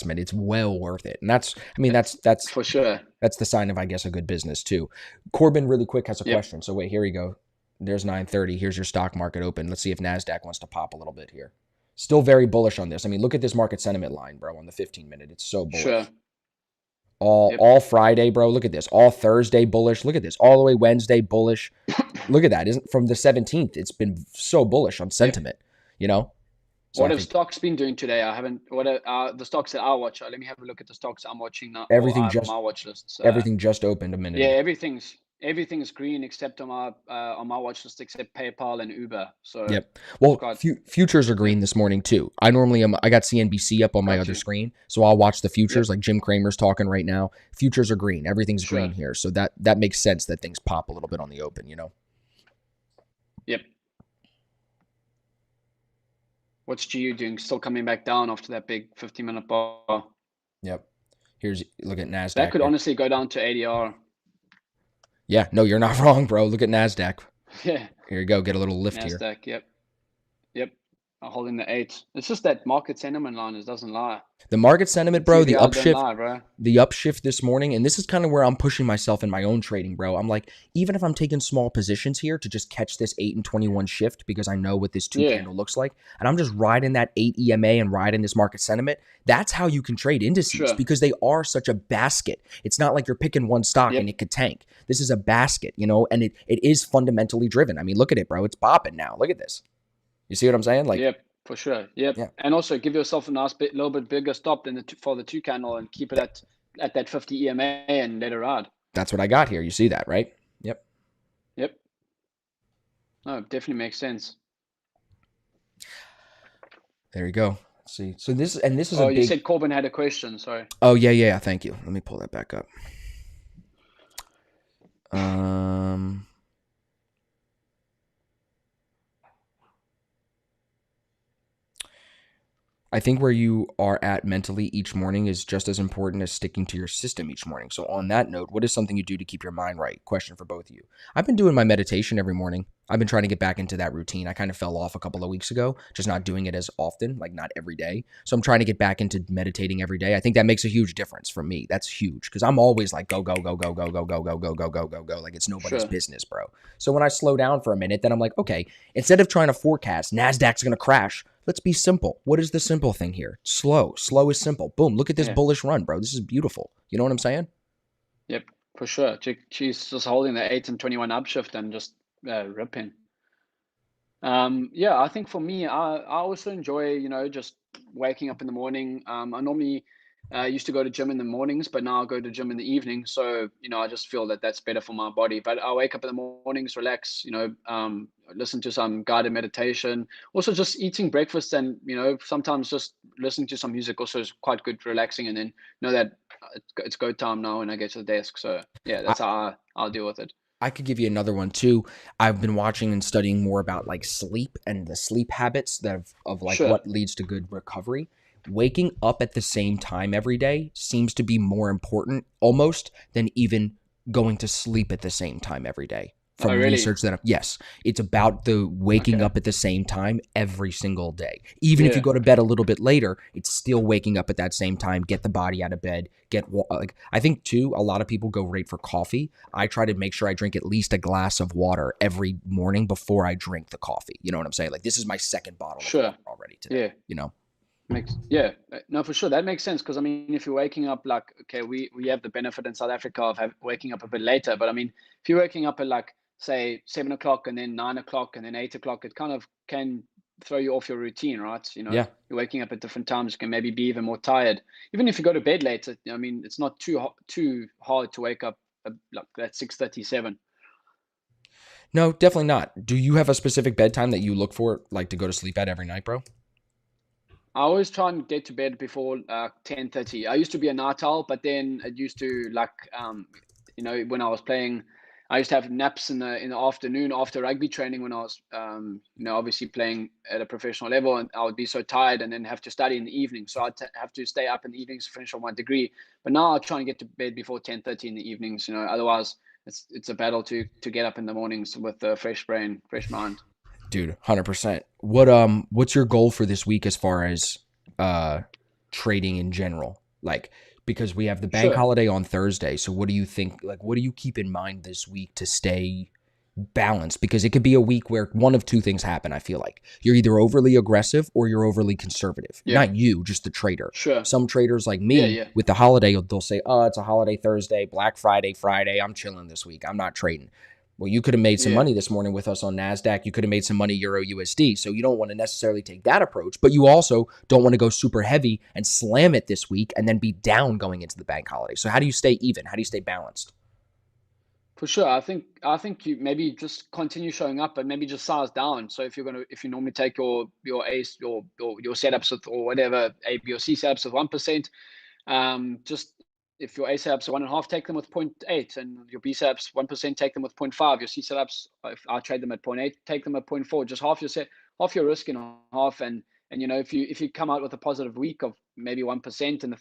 investment. It's well worth it. And that's For sure. that's the sign of, I guess, a good business too. Corbin really quick has a Yep. question. So wait, here we go. There's 9:30. Here's your stock market open. Let's see if NASDAQ wants to pop a little bit here. Still very bullish on this. I mean, look at this market sentiment line, bro, on the 15-minute. It's so Sure. bullish. All Yep. all Friday, bro. Look at this. All Thursday bullish. Look at this. All the way Wednesday bullish. Look at that. Isn't from the 17th. It's been so bullish on Yep. sentiment, you know? So What I have think stocks been doing today? I haven't. What are the stocks that I watch? Let me have a look at the stocks I'm watching now, or I everything have on just my watch lists. everything just opened a minute Yeah, ago. everything's green except on my watch list except PayPal and Uber. So Yep. it's Well, quite. futures are Yep. green this morning too. I normally am. I got CNBC up on my Got other you. screen, so I'll watch the futures. Yep. Like Jim Cramer's talking right now. Futures are green. Everything's green Sure. here, so that makes sense that things pop a little bit on the open. You know. Yep. What's GU doing? Still coming back down after that big 50-minute bar. Yep. Here's look at That Nasdaq could here. honestly go down to ADR. Yeah. No, you're not wrong, bro. Look at Nasdaq. Yeah. Here you go. Get a little lift here. Nasdaq. Yep. Yep. Holding the 8. It's just that market sentiment line. It doesn't lie. The market sentiment, The bro. The TVL don't upshift. lie, bro. The upshift this morning, and this is kind of where I'm pushing myself in my own trading, bro. I'm like, even if I'm taking small positions here to just catch this 8 and 21 shift because I know what this two Yeah. candle looks like, and I'm just riding that 8 EMA and riding this market sentiment, that's how you can trade indices Sure. because they are such a basket. It's not like you're picking one stock Yep. and it could tank. This is a basket, you know, and it is fundamentally driven. I mean, look at it, bro. It's popping now. Look at this. You see what I'm saying? Like, Yep. For sure. Yep. yeah, And also give yourself a nice little bit bigger stop than for the 2 candle and keep it at that 50 EMA and let it ride. that's what I got here. You see that, right? Yep. Yep. No, it definitely makes sense. There you go. Let's see. So this is Oh, a you big. said Corbin had a question. Sorry. Oh yeah. Thank you. Let me pull that back up. I think where you are at mentally each morning is just as important as sticking to your system each morning. So on that note, what is something you do to keep your mind right? Question for both of you. I've been doing my meditation every morning. I've been trying to get back into that routine. I kind of fell off a couple of weeks ago, just not doing it as often, like not every day. So I'm trying to get back into meditating every day. I think that makes a huge difference for me. That's huge because I'm always like go, go, go, go, go, go, go, go, go, go, go, go, go. Like it's nobody's Sure. business, bro. So when I slow down for a minute, then I'm like, okay, instead of trying to forecast NASDAQ's going to crash, let's be simple. What is the simple thing here? Slow. Slow is simple. Boom. Look at this Yeah. bullish run, bro. This is beautiful. You know what I'm saying? Yep. For sure. She's just holding the 8 and 21 upshift and just ripping. Yeah, I think for me, I also enjoy, just waking up in the morning. I normally used to go to gym in the mornings, but now I go to gym in the evening. So, I just feel that that's better for my body. But I wake up in the mornings, relax, listen to some guided meditation. Also, just eating breakfast and, sometimes just listening to some music also is quite good, relaxing. And then know that it's go time now when I get to the desk. So, yeah, I, that's how I'll deal with it. I could give you another one too. I've been watching and studying more about like sleep and the sleep habits of like Sure. what leads to good recovery. Waking up at the same time every day seems to be more important almost than even going to sleep at the same time every day. Oh, From really? research yes, it's about the waking Okay. up at the same time every single day. Even if you Yeah. go to bed a little bit later, it's still waking up at that same time. Get the body out of bed. Like I think too, a lot of people go right for coffee. I try to make sure I drink at least a glass of water every morning before I drink the coffee. You know what I'm saying? Like this is my second bottle of Sure. water already today. Yeah. You know? Yeah, no, for sure. That makes sense. Because I mean, if you're waking up like, okay, we have the benefit in South Africa of waking up a bit later. But I mean, if you're waking up at like, say, 7 o'clock and then 9 o'clock and then 8 o'clock, it kind of can throw you off your routine, right? Yeah. You're waking up at different times, you can maybe be even more tired. Even if you go to bed later, I mean, it's not too hard to wake up like that 6:37. No, definitely not. Do you have a specific bedtime that you look for, like to go to sleep at every night, bro? I always try and get to bed before 10:30. I used to be a night owl, but then it used to like when I was playing, I used to have naps in the afternoon after rugby training when I was obviously playing at a professional level, and I would be so tired and then have to study in the evening. So I'd have to stay up in the evenings to finish on my degree. But now I try and get to bed before 10:30 in the evenings. Otherwise it's a battle to get up in the mornings with a fresh brain, fresh mind. Dude, 100%. What's your goal for this week as far as trading in general? Like, because we have the bank Sure. holiday on Thursday. So what do you think? Like, what do you keep in mind this week to stay balanced? Because it could be a week where one of two things happen. I feel like you're either overly aggressive or you're overly conservative. Yeah. Not you, just the trader. Sure. Some traders like Yeah. me Yeah. with the holiday, they'll say, "Oh, it's a holiday Thursday, Black Friday, Friday. I'm chilling this week. I'm not trading." Well, you could have made some Yeah. money this morning with us on NASDAQ. You could have made some money Euro USD. So you don't want to necessarily take that approach, but you also don't want to go super heavy and slam it this week and then be down going into the bank holiday. So how do you stay even? How do you stay balanced? For sure. I think you maybe just continue showing up, but maybe just size down. So if you normally take your ace your setups with, or whatever, A, B, or C setups with 1%, just if your A setups are 1.5, take them with zero point 0.8, and your B setups 1%, take them with 0.5. Your C setups, if I trade them at zero point 0.8, take them at 0.4. Just half your risk in half, and if you come out with a positive week of maybe 1% in the